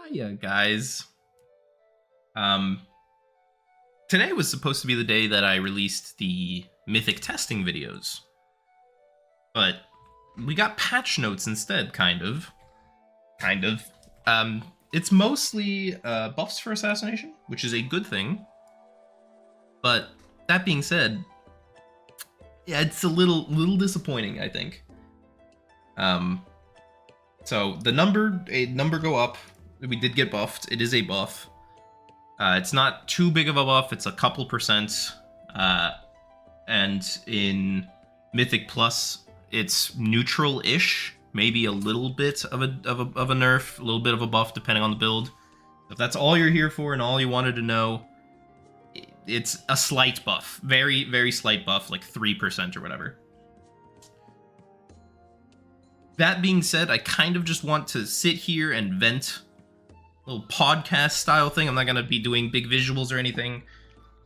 Hiya, guys. Um, Today was supposed to be the day that I released the Mythic testing videos, but we got patch notes instead, kind of. Kind of. It's mostly buffs for assassination, which is a good thing. But that being said, yeah, it's a little disappointing, I think. So a number go up. We did get buffed. It is a buff. It's not too big of a buff. It's a couple percent. And in Mythic Plus, it's neutral-ish. Maybe a little bit of a nerf, a little bit of a buff, depending on the build. If that's all you're here for and all you wanted to know, it's a slight buff. Very, very slight buff, like 3% or whatever. That being said, I kind of just want to sit here and vent. Little podcast style thing. I'm not going to be doing big visuals or anything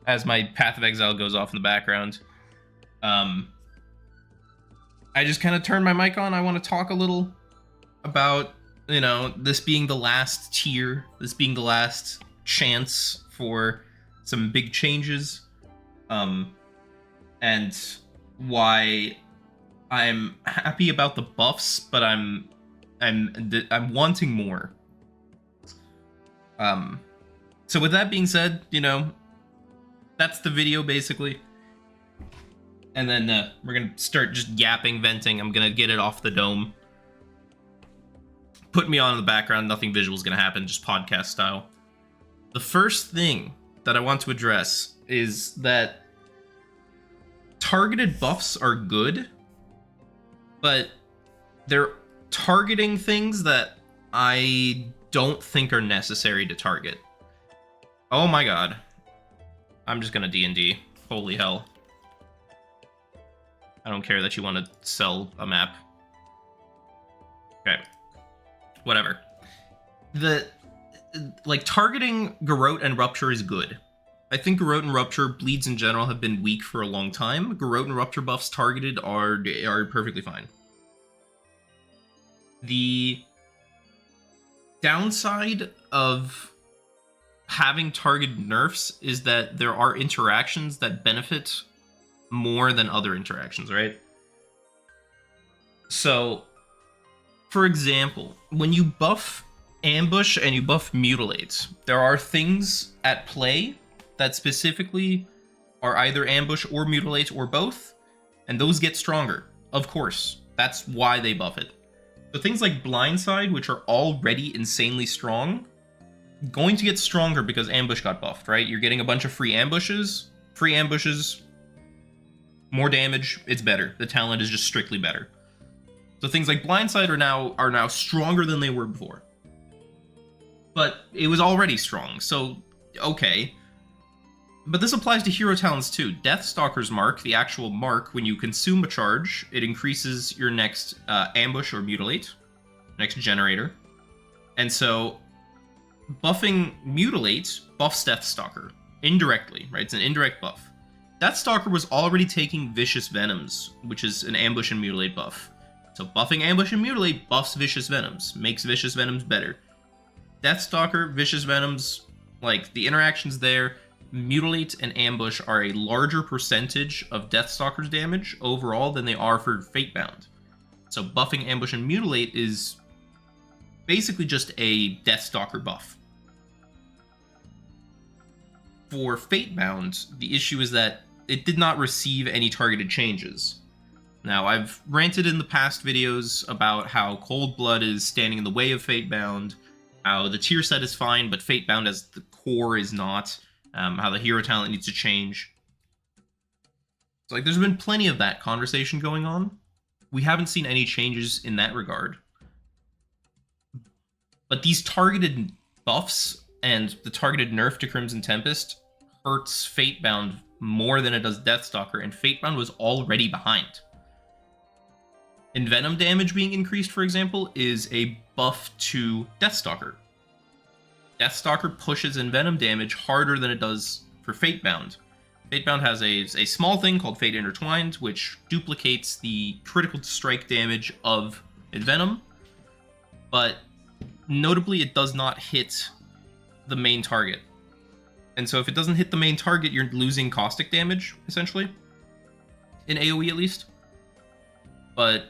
as my Path of Exile goes off in the background. I just kind of turned my mic on. I want to talk a little about, this being the last tier, this being the last chance for some big changes, and why I'm happy about the buffs, but I'm wanting more. So with that being said, that's the video basically. And then we're gonna start just yapping, venting. I'm gonna get it off the dome. Put me on in the background, nothing visual is gonna happen, just podcast style. The first thing that I want to address is that targeted buffs are good, but they're targeting things that I don't think are necessary to target. Oh my god. I'm just gonna D&D. Holy hell. I don't care that you want to sell a map. Okay. Whatever. Targeting Garrote and Rupture is good. I think Garrote and Rupture bleeds in general have been weak for a long time. Garrote and Rupture buffs targeted are perfectly fine. The downside of having targeted nerfs is that there are interactions that benefit more than other interactions, right? So, for example, when you buff Ambush and you buff Mutilate, there are things at play that specifically are either Ambush or Mutilate or both, and those get stronger, of course. That's why they buff it. So things like Blindside, which are already insanely strong, going to get stronger because Ambush got buffed, right? You're getting a bunch of free ambushes, more damage, it's better. The talent is just strictly better. So things like Blindside are now stronger than they were before. But it was already strong, so okay. But this applies to hero talents too. Deathstalker's Mark, the actual mark, when you consume a charge, it increases your next ambush or mutilate, next generator. And so buffing Mutilate buffs Deathstalker indirectly, right? It's an indirect buff. Deathstalker was already taking Vicious Venoms, which is an Ambush and Mutilate buff. So buffing Ambush and Mutilate buffs Vicious Venoms, makes Vicious Venoms better. Deathstalker, Vicious Venoms, the interactions there, Mutilate and Ambush are a larger percentage of Deathstalker's damage overall than they are for Fatebound. So buffing Ambush and Mutilate is basically just a Deathstalker buff. For Fatebound, the issue is that it did not receive any targeted changes. Now, I've ranted in the past videos about how Cold Blood is standing in the way of Fatebound, how the tier set is fine, but Fatebound as the core is not, how the hero talent needs to change. So, there's been plenty of that conversation going on. We haven't seen any changes in that regard. But these targeted buffs and the targeted nerf to Crimson Tempest hurts Fatebound more than it does Deathstalker, and Fatebound was already behind. Envenom damage being increased, for example, is a buff to Deathstalker. Deathstalker pushes Envenom damage harder than it does for Fatebound. Fatebound has a small thing called Fate Intertwined, which duplicates the critical strike damage of Envenom, but notably, it does not hit the main target. And so if it doesn't hit the main target, you're losing caustic damage, essentially. In AoE, at least. But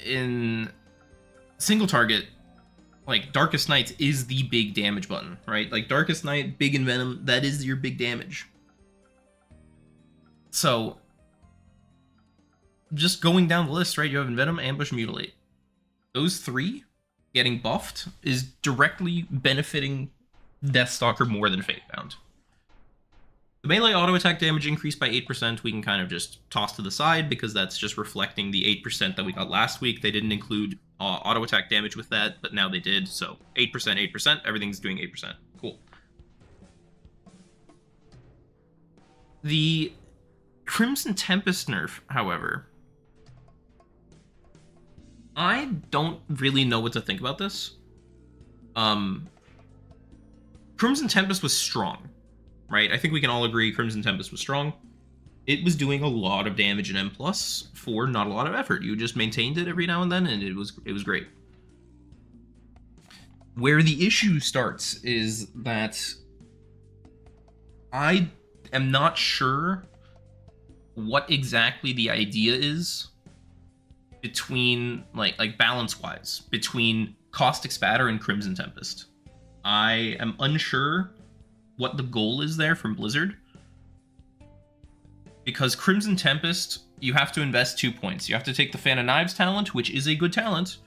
in single target, like, Darkest Night is the big damage button, right? Like, Darkest Night, big Envenom, that is your big damage. So, just going down the list, right? You have Envenom, Ambush, Mutilate. Those three getting buffed is directly benefiting Deathstalker more than Fatebound. The melee auto attack damage increased by 8%. We can kind of just toss to the side because that's just reflecting the 8% that we got last week. They didn't include auto attack damage with that, but now they did. So 8%, 8%. Everything's doing 8%. Cool. The Crimson Tempest nerf, however, I don't really know what to think about this. Crimson Tempest was strong, right? I think we can all agree Crimson Tempest was strong. It was doing a lot of damage in M+ for not a lot of effort. You just maintained it every now and then, and it was great. Where the issue starts is that I am not sure what exactly the idea is between, like balance-wise, between Caustic Spatter and Crimson Tempest. I am unsure what the goal is there from Blizzard. Because Crimson Tempest, you have to invest 2 points. You have to take the Fan of Knives talent, which is a good talent,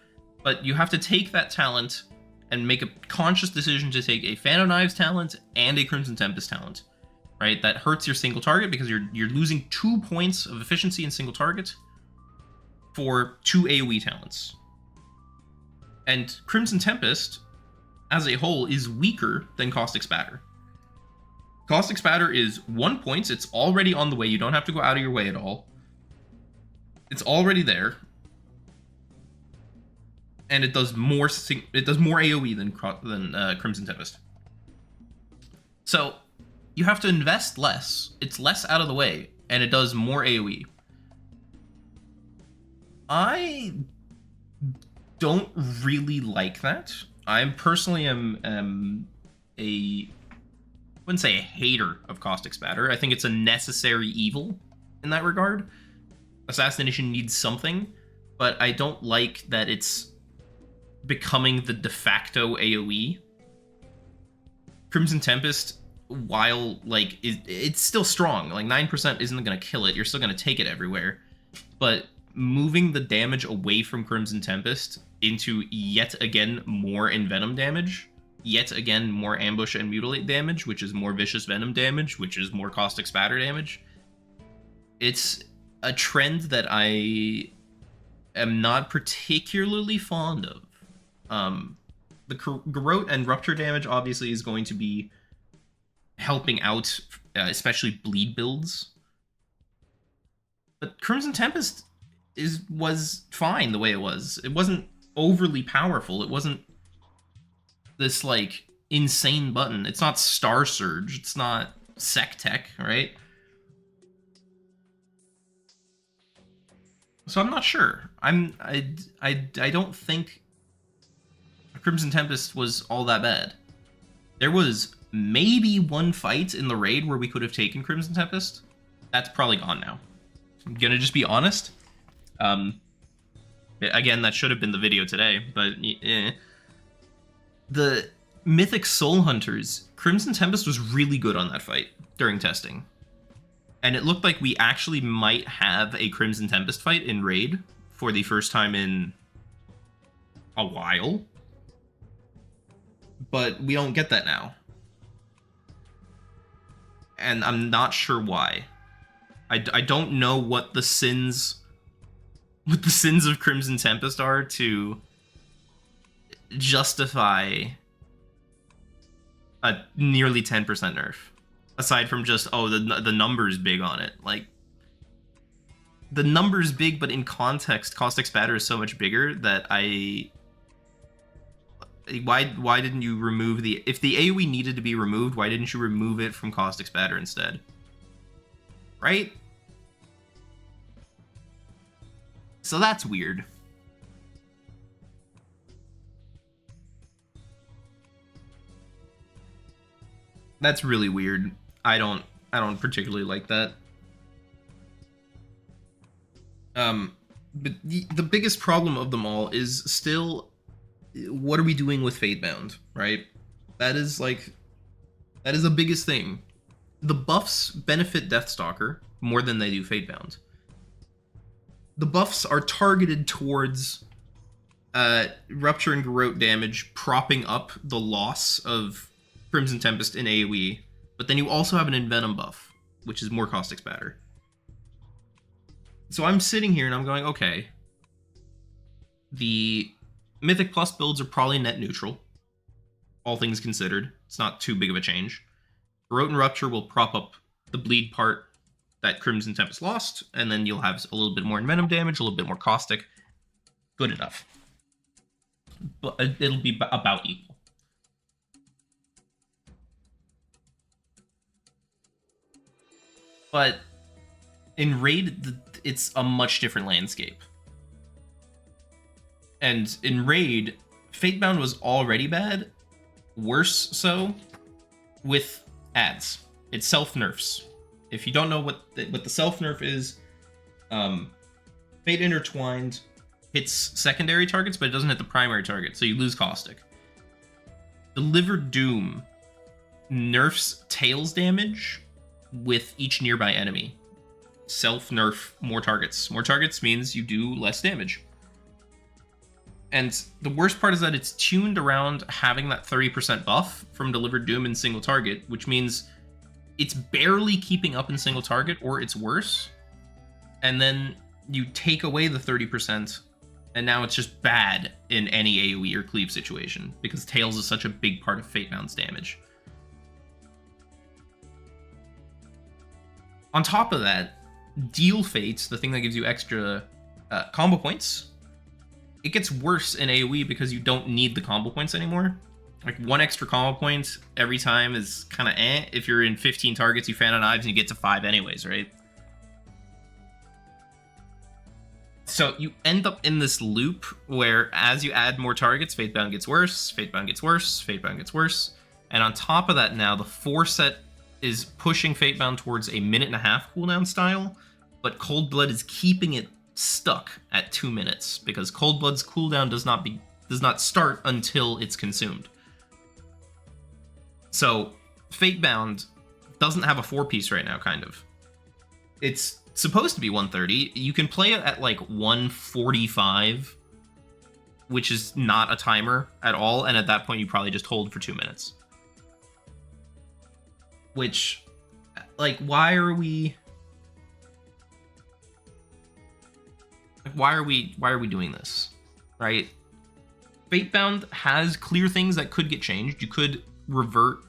but you have to take that talent and make a conscious decision to take a Fan of Knives talent and a Crimson Tempest talent, right? That hurts your single target because you're losing 2 points of efficiency in single target for 2 AoE talents. And Crimson Tempest, as a whole, is weaker than Caustic Spatter. Caustic Spatter is 1 point. It's already on the way. You don't have to go out of your way at all. It's already there. And it does more AoE than Crimson Tempest. So you have to invest less. It's less out of the way, and it does more AoE. I don't really like that. I personally am I wouldn't say a hater of Caustic Spatter. I think it's a necessary evil in that regard. Assassination needs something, but I don't like that it's becoming the de facto AoE. Crimson Tempest, while like it's still strong, like 9% isn't going to kill it. You're still going to take it everywhere, but moving the damage away from Crimson Tempest into yet again more Envenom damage, yet again more Ambush and Mutilate damage, which is more Vicious Venom damage, which is more Caustic Spatter damage. It's a trend that I am not particularly fond of. The Garrote and Rupture damage obviously is going to be helping out, especially bleed builds. But Crimson Tempest was fine the way it was. It wasn't overly powerful. It wasn't this like insane button. It's not Star Surge. It's not Sec Tech, right? So I'm not sure. I don't think Crimson Tempest was all that bad. There was maybe one fight in the raid where we could have taken Crimson Tempest. That's probably gone now. I'm gonna just be honest. Again, that should have been the video today, but the Mythic Soul Hunters, Crimson Tempest was really good on that fight during testing. And it looked like we actually might have a Crimson Tempest fight in raid for the first time in a while. But we don't get that now. And I'm not sure why. I don't know what the sins of Crimson Tempest are to justify a nearly 10% nerf. Aside from just, oh, the number's big on it. Like, the number's big, but in context, Caustic Spatter is so much bigger that why didn't you remove the... If the AoE needed to be removed, why didn't you remove it from Caustic Spatter instead? Right? So that's weird. That's really weird. I don't particularly like that. But the biggest problem of them all is still, what are we doing with Fatebound, right? That is like, that is the biggest thing. The buffs benefit Deathstalker more than they do Fatebound. The buffs are targeted towards Rupture and Garrote damage, propping up the loss of Crimson Tempest in AoE, but then you also have an Envenom buff, which is more caustic spatter. So I'm sitting here and I'm going, okay, the Mythic Plus builds are probably net neutral, all things considered. It's not too big of a change. Garrote and Rupture will prop up the bleed part that Crimson Tempest lost, and then you'll have a little bit more Envenom damage, a little bit more caustic. Good enough. But it'll be about equal. But in Raid, it's a much different landscape. And in Raid, Fatebound was already bad, worse so, with ads. It self-nerfs. If you don't know what the self-nerf is, Fate Intertwined hits secondary targets, but it doesn't hit the primary target, so you lose caustic. Delivered Doom nerfs Tails damage with each nearby enemy. Self-nerf more targets. More targets means you do less damage. And the worst part is that it's tuned around having that 30% buff from Delivered Doom in single target, which means it's barely keeping up in single target, or it's worse. And then you take away the 30%, and now it's just bad in any AoE or cleave situation, because Tails is such a big part of Fatebound's damage. On top of that, Deal Fates, the thing that gives you extra combo points, it gets worse in AoE because you don't need the combo points anymore. Like, one extra combo point every time is kind of eh. If you're in 15 targets, you fan on knives and you get to 5 anyways, right? So you end up in this loop where as you add more targets, Fatebound gets worse, Fatebound gets worse, Fatebound gets worse. And on top of that now, the 4 set is pushing Fatebound towards a 1.5-minute cooldown style, but Cold Blood is keeping it stuck at 2 minutes because Cold Blood's cooldown does not start until it's consumed. So Fatebound doesn't have a 4-piece right now, kind of. It's supposed to be 130. You can play it at like 145, which is not a timer at all, and at that point you probably just hold for 2 minutes. Which, like, why are we doing this, right? Fatebound has clear things that could get changed. You could revert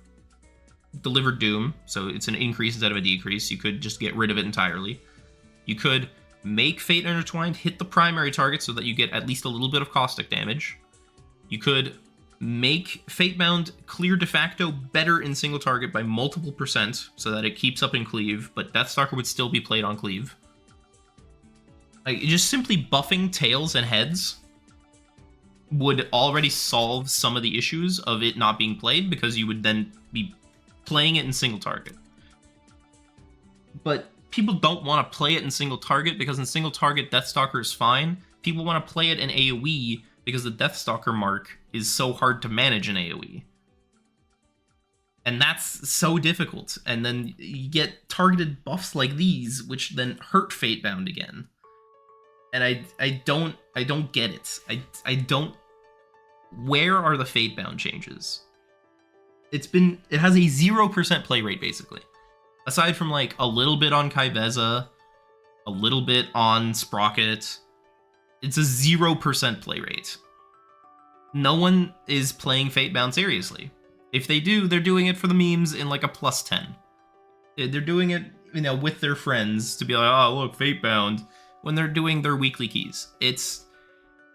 Delivered Doom, so it's an increase instead of a decrease. You could just get rid of it entirely. You could make Fate Intertwined hit the primary target so that you get at least a little bit of caustic damage. You could make Fatebound clear de facto better in single target by multiple % so that it keeps up in cleave, but Deathstalker would still be played on cleave. Like, just simply buffing tails and heads would already solve some of the issues of it not being played, because you would then be playing it in single target. But people don't want to play it in single target because in single target, Deathstalker is fine. People want to play it in AoE because the Deathstalker mark is so hard to manage in AoE. And that's so difficult. And then you get targeted buffs like these, which then hurt Fatebound again. And I don't get it. I don't. Where are the Fatebound changes? It has a 0% play rate, basically. Aside from like a little bit on Kaiveza, a little bit on Sprocket, it's a 0% play rate. No one is playing Fatebound seriously. If they do, they're doing it for the memes in like a +10. They're doing it, with their friends to be like, oh, look, Fatebound, when they're doing their weekly keys.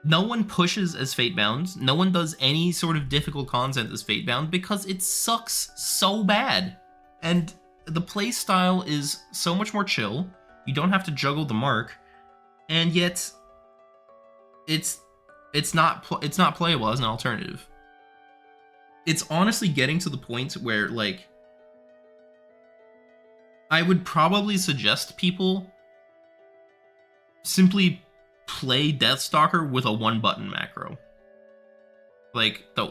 No one pushes as Fatebound. No one does any sort of difficult content as Fatebound because it sucks so bad. And the play style is so much more chill. You don't have to juggle the mark, and yet it's not playable as an alternative. It's honestly getting to the point where, like, I would probably suggest people simply play Deathstalker with a one button macro. Like the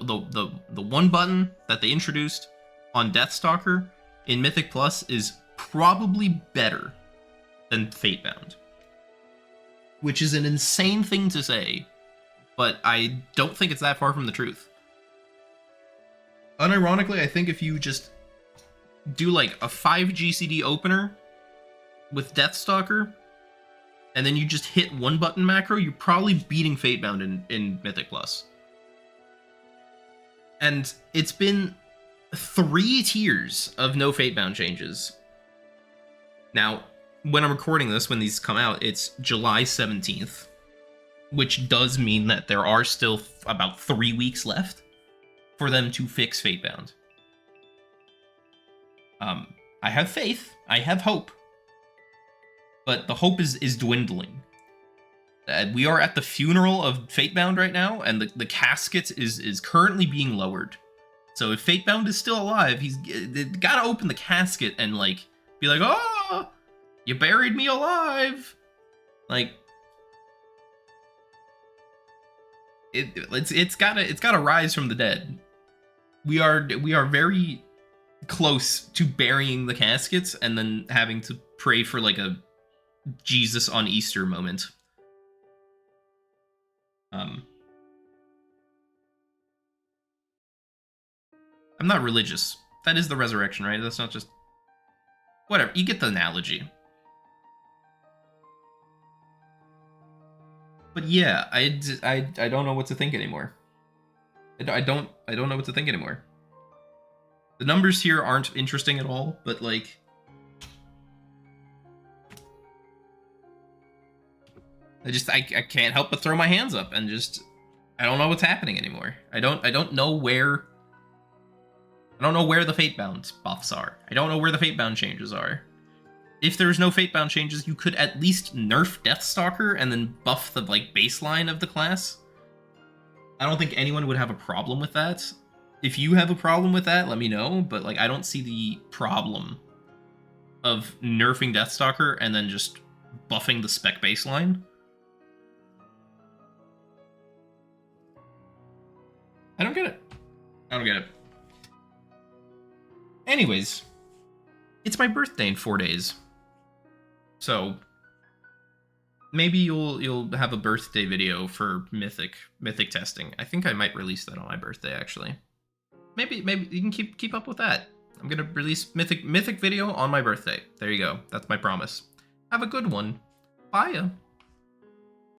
one button that they introduced on Deathstalker in Mythic Plus is probably better than Fatebound. Which is an insane thing to say, but I don't think it's that far from the truth. Unironically, I think if you just do like a 5 GCD opener with Deathstalker, and then you just hit one button macro, you're probably beating Fatebound in Mythic Plus. And it's been 3 tiers of no Fatebound changes. Now, when I'm recording this, when these come out, it's July 17th, which does mean that there are still about 3 weeks left for them to fix Fatebound. I have faith, I have hope, but the hope is dwindling. We are at the funeral of Fatebound right now, and the casket is currently being lowered. So if Fatebound is still alive, he's gotta open the casket and like be like, "Oh, you buried me alive!" Like it's gotta rise from the dead. We are very close to burying the caskets and then having to pray for like a Jesus on Easter moment. I'm not religious. That is the resurrection, right? That's not just... Whatever, you get the analogy. But yeah, I don't know what to think anymore. I don't know what to think anymore. The numbers here aren't interesting at all, but like... I can't help but throw my hands up and just... I don't know what's happening anymore. I don't know where the Fatebound buffs are. I don't know where the Fatebound changes are. If there's no Fatebound changes, you could at least nerf Deathstalker and then buff the like baseline of the class. I don't think anyone would have a problem with that. If you have a problem with that, let me know, but like I don't see the problem of nerfing Deathstalker and then just buffing the spec baseline. I don't get it. I don't get it. Anyways, it's my birthday in 4 days. So maybe you'll have a birthday video for mythic testing. I think I might release that on my birthday actually. Maybe you can keep up with that. I'm gonna release mythic video on my birthday. There you go. That's my promise. Have a good one. Bye.